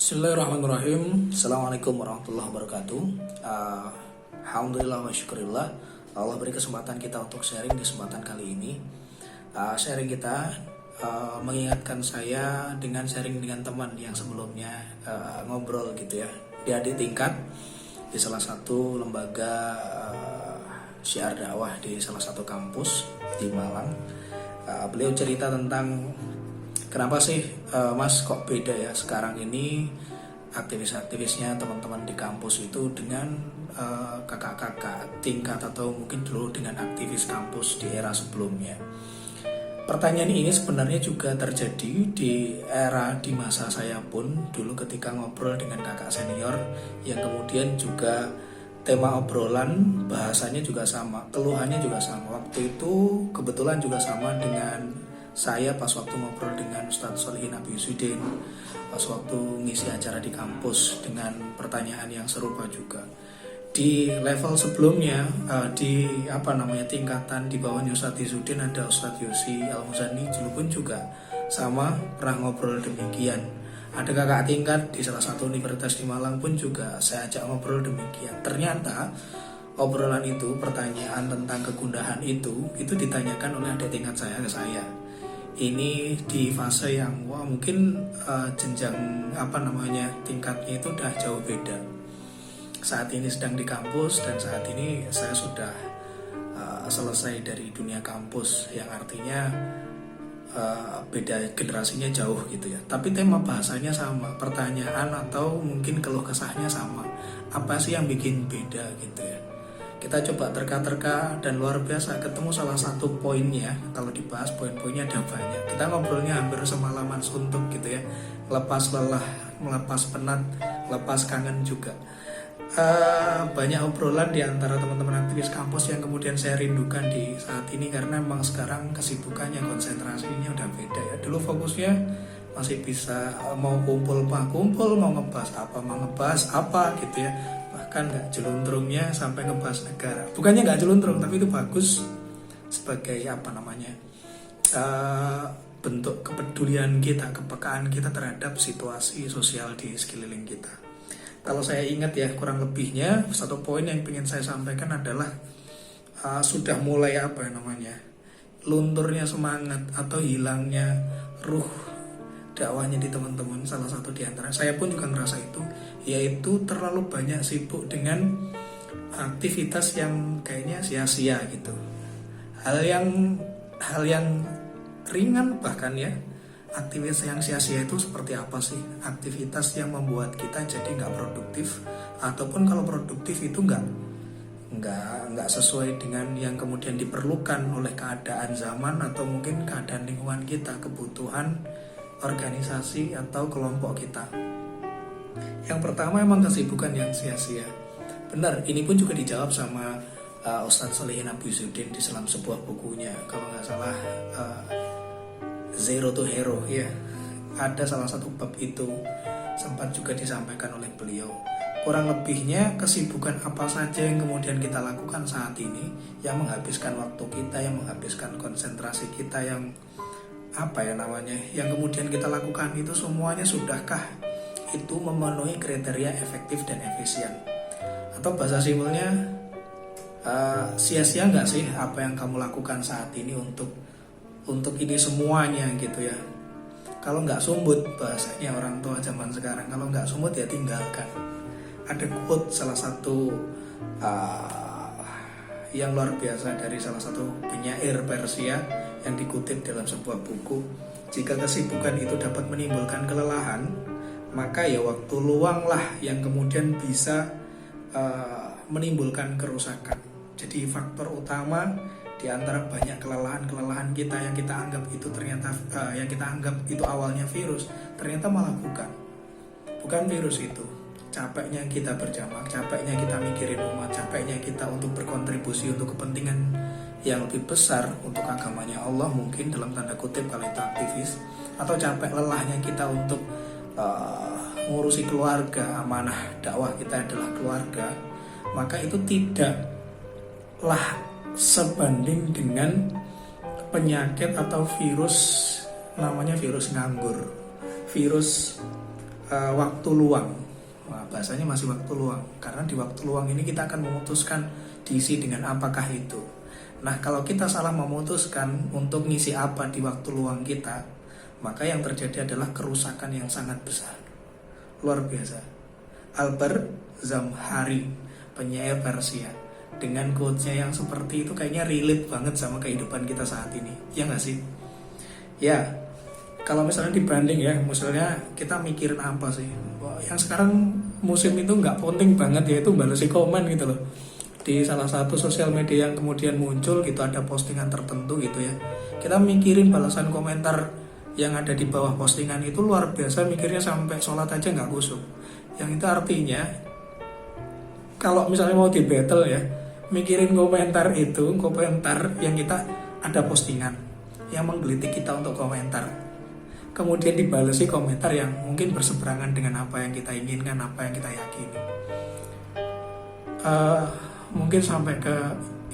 Bismillahirrahmanirrahim. Assalamualaikum warahmatullahi wabarakatuh. Alhamdulillah wa syukurillah, Allah beri kesempatan kita untuk sharing di kesempatan kali ini. Sharing kita mengingatkan saya dengan sharing dengan teman yang sebelumnya ngobrol gitu ya, di adik tingkat di salah satu lembaga syiar dakwah di salah satu kampus di Malang. Beliau cerita tentang kenapa sih Mas kok beda ya sekarang ini aktivis-aktivisnya teman-teman di kampus itu dengan kakak-kakak tingkat atau mungkin dulu dengan aktivis kampus di era sebelumnya. Pertanyaan ini sebenarnya juga terjadi di masa saya pun dulu ketika ngobrol dengan kakak senior yang kemudian juga tema obrolan bahasanya juga sama, keluhannya juga sama. Waktu itu kebetulan juga sama dengan saya pas waktu ngobrol dengan Ustadz Sholihin Abiuddin, pas waktu ngisi acara di kampus dengan pertanyaan yang serupa juga. Di level sebelumnya, tingkatan di bawahnya Ustadz Izzuddin ada Ustadz Yosi Al-Muzani dulu pun juga sama, pernah ngobrol demikian. Ada kakak tingkat di salah satu universitas di Malang pun juga saya ajak ngobrol demikian. Ternyata obrolan itu, pertanyaan tentang kegundahan itu ditanyakan oleh adik tingkat saya ke saya. Ini di fase yang mungkin jenjang tingkatnya itu udah jauh beda. Saat ini sedang di kampus dan saat ini saya sudah selesai dari dunia kampus, yang artinya beda generasinya jauh gitu ya. Tapi tema bahasanya sama, pertanyaan atau mungkin keluh kesahnya sama. Apa sih yang bikin beda gitu ya? Kita coba terka-terka dan luar biasa ketemu salah satu poinnya. Kalau dibahas poin-poinnya ada banyak. Kita ngobrolnya hampir semalaman suntuk gitu ya. Lepas lelah, melepas penat, lepas kangen juga. Banyak obrolan di antara teman-teman aktivis kampus yang kemudian saya rindukan di saat ini, karena memang sekarang kesibukannya, konsentrasinya udah beda ya. Dulu fokusnya masih bisa mau kumpul, mau ngebahas apa gitu ya. Bahkan nggak jeluntrungnya sampai ngebahas negara. Bukannya nggak jeluntrung, tapi itu bagus sebagai bentuk kepedulian kita, kepekaan kita terhadap situasi sosial di sekeliling kita. Kalau saya ingat ya, kurang lebihnya satu poin yang ingin saya sampaikan adalah sudah mulai lunturnya semangat atau hilangnya ruh dakwahnya di teman-teman. Salah satu di antara saya pun juga ngerasa itu, yaitu terlalu banyak sibuk dengan aktivitas yang kayaknya sia-sia gitu. Hal yang ringan bahkan ya. Aktivitas yang sia-sia itu seperti apa sih? Aktivitas yang membuat kita jadi nggak produktif, ataupun kalau produktif itu nggak sesuai dengan yang kemudian diperlukan oleh keadaan zaman atau mungkin keadaan lingkungan kita, kebutuhan organisasi atau kelompok kita. Yang pertama emang kesibukan yang sia-sia. Benar, ini pun juga dijawab sama Ustadz Sholihin Abiuddin di dalam sebuah bukunya, kalau nggak salah Zero to Hero ya. Ada salah satu bab itu sempat juga disampaikan oleh beliau. Kurang lebihnya kesibukan apa saja yang kemudian kita lakukan saat ini yang menghabiskan waktu kita, yang menghabiskan konsentrasi kita, yang yang kemudian kita lakukan itu semuanya sudahkah itu memenuhi kriteria efektif dan efisien? Atau bahasa simpelnya, sia-sia nggak sih apa yang kamu lakukan saat ini untuk ini semuanya gitu ya. Kalau nggak sumbut, bahasanya orang tua zaman sekarang, kalau nggak sumbut ya tinggalkan. Ada quote salah satu yang luar biasa dari salah satu penyair Persia yang dikutip dalam sebuah buku. Jika kesibukan itu dapat menimbulkan kelelahan, maka ya waktu luanglah yang kemudian bisa menimbulkan kerusakan. Jadi faktor utama di antara banyak kelelahan kita yang kita anggap itu ternyata yang kita anggap itu awalnya virus, ternyata malah bukan virus itu. Capeknya kita berjamaah, capeknya kita mikirin umat, capeknya kita untuk berkontribusi untuk kepentingan yang lebih besar untuk agamanya Allah, mungkin dalam tanda kutip kalau itu aktivis, atau capek lelahnya kita untuk ngurusi keluarga. Amanah dakwah kita adalah keluarga, maka itu tidaklah sebanding dengan penyakit atau virus, namanya virus nganggur, virus waktu luang. Wah, bahasanya masih waktu luang, karena di waktu luang ini kita akan memutuskan diisi dengan apakah itu. Nah, kalau kita salah memutuskan untuk ngisi apa di waktu luang kita, maka yang terjadi adalah kerusakan yang sangat besar. Luar biasa. Albert Zamhari, penyair Persia, dengan quotes-nya yang seperti itu kayaknya relate banget sama kehidupan kita saat ini. Ya nggak sih? Ya, kalau misalnya dibanding ya, misalnya kita mikirin apa sih? Wah, yang sekarang musim itu nggak penting banget, yaitu balesi komen gitu loh. Di salah satu sosial media yang kemudian muncul gitu, ada postingan tertentu gitu ya. Kita mikirin balasan komentar yang ada di bawah postingan itu luar biasa, mikirnya sampai sholat aja nggak khusyuk. Yang itu artinya kalau misalnya mau di battle ya, mikirin komentar itu, komentar yang kita ada postingan yang menggelitik kita untuk komentar, kemudian dibalesi komentar yang mungkin berseberangan dengan apa yang kita inginkan, apa yang kita yakini. Mungkin sampai ke,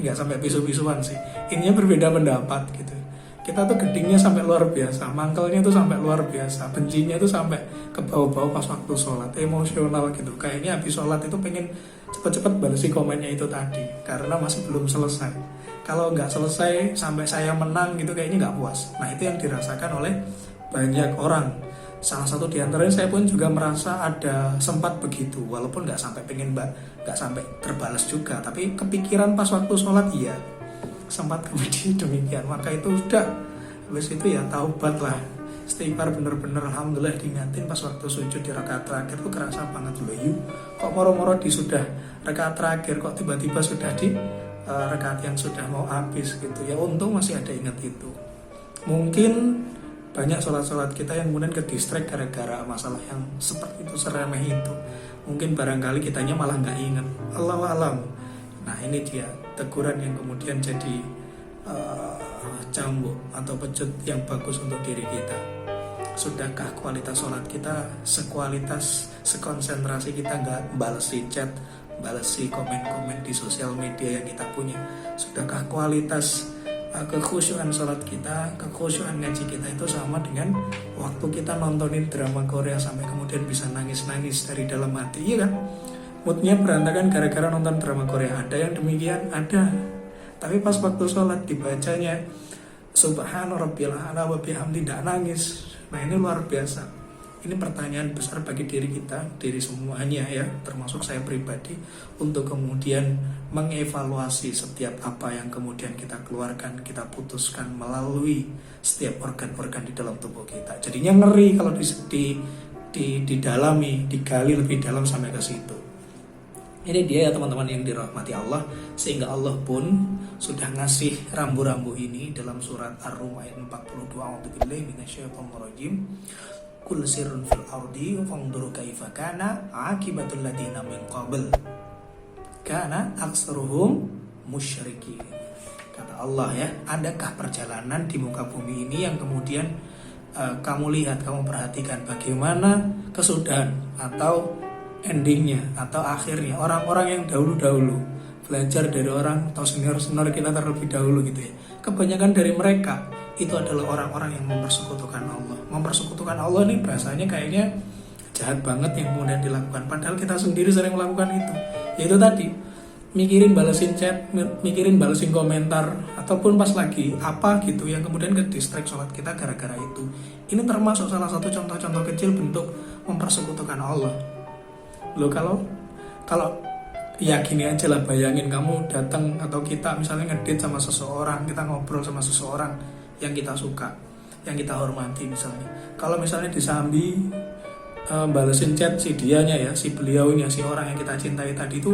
nggak sampai pisu-pisuan sih, ininya berbeda pendapat gitu. Kita tuh gedingnya sampai luar biasa, mangkelnya tuh sampai luar biasa, bencinya tuh sampai ke bawah-bawah pas waktu sholat, emosional gitu. Kayaknya habis sholat itu pengen cepet-cepet balesi komennya itu tadi, karena masih belum selesai. Kalau nggak selesai sampai saya menang gitu, kayaknya nggak puas. Nah, itu yang dirasakan oleh banyak orang. Salah satu di antaranya saya pun juga merasa ada sempat begitu, walaupun nggak sampai nggak sampai terbalas juga, tapi kepikiran pas waktu sholat iya, sempat kemudian demikian. Maka itu udah, habis itu ya taubat lah, istighfar bener-bener. Alhamdulillah diingatin pas waktu sujud di rakaat terakhir tuh kerasa banget loh, yuk kok moro-moro di sudah rakaat terakhir, kok tiba-tiba sudah di rakaat yang sudah mau habis gitu ya. Untung masih ada ingat itu. Mungkin banyak sholat-sholat kita yang kemudian ke distract gara-gara masalah yang seperti itu, seremeh itu. Mungkin barangkali kitanya malah nggak ingat. Allahu alam. Nah, ini dia teguran yang kemudian jadi cambuk atau pecut yang bagus untuk diri kita. Sudahkah kualitas sholat kita sekualitas, sekonsentrasi kita nggak balesi chat, balesi komen-komen di sosial media yang kita punya? Sudahkah kualitas kekhusyuan sholat kita, kekhusyuan ngaji kita itu sama dengan waktu kita nontonin drama Korea sampai kemudian bisa nangis-nangis dari dalam hati, iya kan? Moodnya berantakan gara-gara nonton drama Korea. Ada yang demikian, ada. Tapi pas waktu sholat dibacanya Subhana Rabbil A'la wa bihamdi, tidak nangis. Nah, ini luar biasa. Ini pertanyaan besar bagi diri kita, diri semuanya ya, termasuk saya pribadi, untuk kemudian mengevaluasi setiap apa yang kemudian kita keluarkan, kita putuskan melalui setiap organ-organ di dalam tubuh kita. Jadinya ngeri kalau didalami, digali lebih dalam sampai ke situ. Ini dia ya teman-teman yang dirahmati Allah, sehingga Allah pun sudah ngasih rambu-rambu ini dalam surat Ar-Rum ayat 42. A'udzubillahi minasyaitonir rajim. Kul sirrun fil ardi fanzur kaifa kana aqibatul ladina min qabl kana aktsaruhum musyrikin. Kata Allah ya, adakah perjalanan di muka bumi ini yang kemudian kamu lihat, kamu perhatikan bagaimana kesudahan atau endingnya atau akhirnya orang-orang yang dahulu-dahulu, belajar dari orang atau senior-senior kita terlebih dahulu gitu ya. Kebanyakan dari mereka itu adalah orang-orang yang mempersekutukan Allah. Mempersekutukan Allah nih bahasanya kayaknya jahat banget yang kemudian dilakukan, padahal kita sendiri sering melakukan itu. Yaitu tadi, mikirin balesin chat, mikirin balesin komentar, ataupun pas lagi apa gitu yang kemudian ke distract sholat kita gara-gara itu. Ini termasuk salah satu contoh-contoh kecil bentuk mempersekutukan Allah. Loh, kalau ya gini aja lah, bayangin kamu datang atau kita misalnya ngedate sama seseorang, kita ngobrol sama seseorang yang kita suka, yang kita hormati misalnya. Kalau misalnya disambi balesin chat si dianya ya, si beliaunya, si orang yang kita cintai tadi itu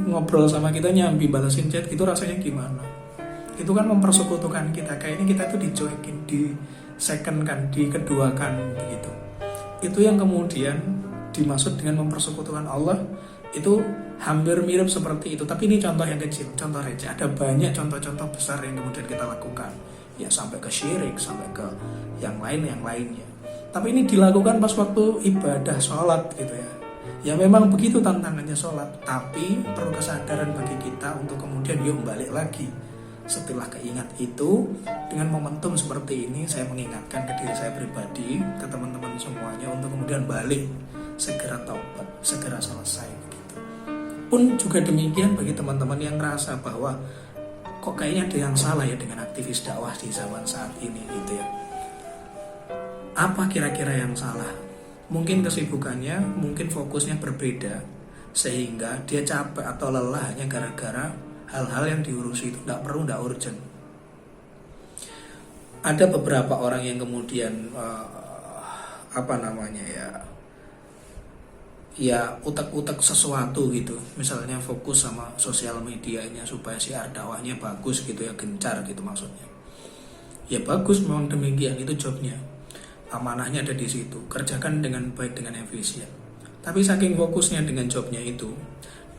ngobrol sama kita nyambi balesin chat, itu rasanya gimana? Itu kan mempersekutukan kita, kayaknya kita itu dicuekin, disecondkan, dikeduakan begitu. Itu yang kemudian dimaksud dengan mempersekutukan Allah. Itu hampir mirip seperti itu, tapi ini contoh yang kecil, contoh receh. Ada banyak contoh-contoh besar yang kemudian kita lakukan, ya sampai ke syirik, sampai ke yang lainnya. Tapi ini dilakukan pas waktu ibadah sholat gitu ya. Ya memang begitu tantangannya sholat, tapi perlu kesadaran bagi kita untuk kemudian yuk balik lagi. Setelah keingat itu, dengan momentum seperti ini, saya mengingatkan ke diri saya pribadi, ke teman-teman semuanya untuk kemudian balik, segera taubat, segera selesai begitu. Pun juga demikian bagi teman-teman yang ngerasa bahwa kok kayaknya ada yang salah ya dengan aktivis dakwah di zaman saat ini gitu ya. Apa kira-kira yang salah? Mungkin kesibukannya, mungkin fokusnya berbeda, sehingga dia capek atau lelah hanya gara-gara hal-hal yang diurusi itu tidak perlu, tidak urgent. Ada beberapa orang yang kemudian utak-utak sesuatu gitu, misalnya fokus sama sosial medianya supaya siar dakwahnya bagus gitu ya, gencar gitu maksudnya. Ya bagus, memang demikian, itu jobnya, amanahnya ada di situ, kerjakan dengan baik, dengan efisien. Tapi saking fokusnya dengan jobnya itu,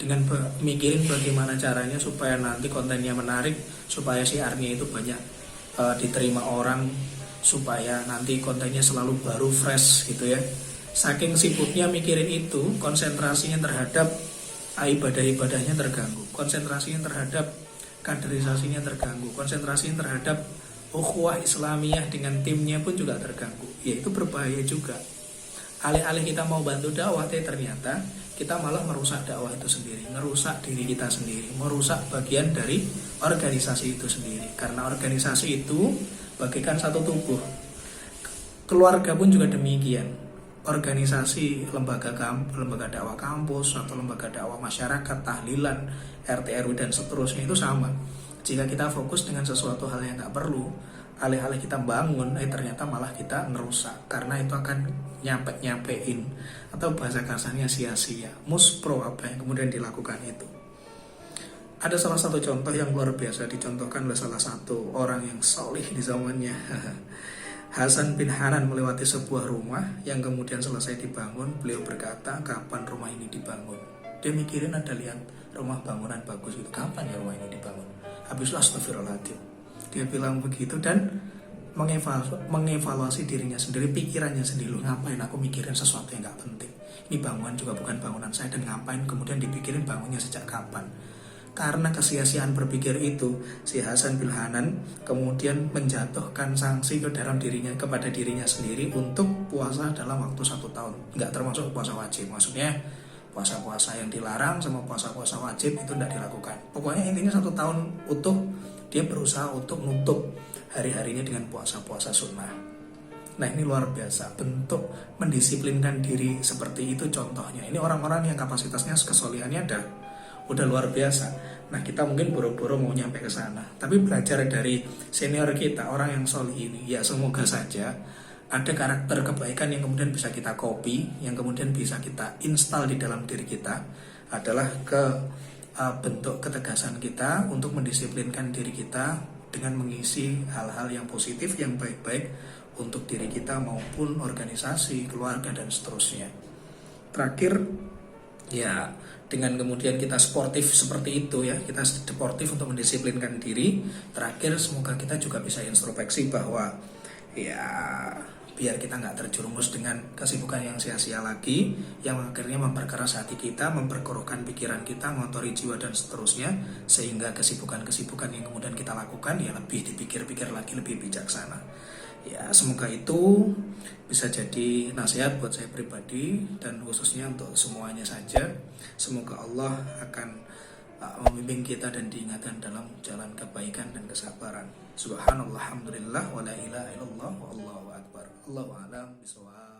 dengan mikirin bagaimana caranya supaya nanti kontennya menarik, supaya siarnya itu banyak diterima orang, supaya nanti kontennya selalu baru, fresh gitu ya. Saking sibuknya mikirin itu, konsentrasinya terhadap ibadah-ibadahnya terganggu, konsentrasinya terhadap kaderisasinya terganggu, konsentrasinya terhadap ukhuwah Islamiyah dengan timnya pun juga terganggu. Ya itu berbahaya juga. Alih-alih kita mau bantu dakwah, ternyata kita malah merusak dakwah itu sendiri, merusak diri kita sendiri, merusak bagian dari organisasi itu sendiri. Karena organisasi itu bagaikan satu tubuh. Keluarga pun juga demikian. Organisasi lembaga dakwah kampus atau lembaga dakwah masyarakat, tahlilan, RT RW dan seterusnya itu sama. Jika kita fokus dengan sesuatu hal yang nggak perlu, alih-alih kita bangun, ternyata malah kita ngerusak, karena itu akan nyampein atau bahasa kasarnya sia-sia, muspro apa yang kemudian dilakukan itu. Ada salah satu contoh yang luar biasa dicontohkan oleh salah satu orang yang solih di zamannya. Hasan bin Hanan melewati sebuah rumah yang kemudian selesai dibangun. Beliau berkata, kapan rumah ini dibangun? Dia mikirin, ada lihat rumah bangunan bagus itu, kapan ya rumah ini dibangun? Habislah astagfirullahaladzim. Dia bilang begitu dan mengevaluasi dirinya sendiri, pikirannya sendiri. Ngapain aku mikirin sesuatu yang gak penting? Ini bangunan juga bukan bangunan saya, dan ngapain kemudian dipikirin bangunnya sejak kapan? Karena kesia-siaan berpikir itu, si Hasan bin Hanan kemudian menjatuhkan sanksi kepada dirinya sendiri untuk puasa dalam waktu 1 tahun. Nggak termasuk puasa wajib, maksudnya puasa-puasa yang dilarang sama puasa-puasa wajib itu tidak dilakukan. Pokoknya intinya 1 tahun utuh dia berusaha untuk nutup hari-harinya dengan puasa-puasa sunnah. Nah ini luar biasa, bentuk mendisiplinkan diri seperti itu contohnya. Ini orang-orang yang kapasitasnya kesolihannya udah luar biasa. Nah kita mungkin boro-boro mau nyampe ke sana, tapi belajar dari senior kita, orang yang solih ini, ya semoga saja ada karakter kebaikan yang kemudian bisa kita copy, yang kemudian bisa kita install di dalam diri kita, adalah bentuk ketegasan kita untuk mendisiplinkan diri kita dengan mengisi hal-hal yang positif, yang baik-baik untuk diri kita maupun organisasi, keluarga dan seterusnya. Terakhir, ya dengan kemudian kita sportif seperti itu ya, kita sportif untuk mendisiplinkan diri. Terakhir, semoga kita juga bisa introspeksi bahwa ya biar kita nggak terjerumus dengan kesibukan yang sia-sia lagi, yang akhirnya memperkeras hati kita, memperkeruhkan pikiran kita, mengotori jiwa dan seterusnya, sehingga kesibukan-kesibukan yang kemudian kita lakukan ya lebih dipikir-pikir lagi, lebih bijaksana. Ya semoga itu bisa jadi nasihat buat saya pribadi dan khususnya untuk semuanya saja. Semoga Allah akan membimbing kita dan diingatkan dalam jalan kebaikan dan kesabaran. Subhanallah, alhamdulillah, wa la ilaha illallah, wallahu akbar. Allahu a'lam bishawab.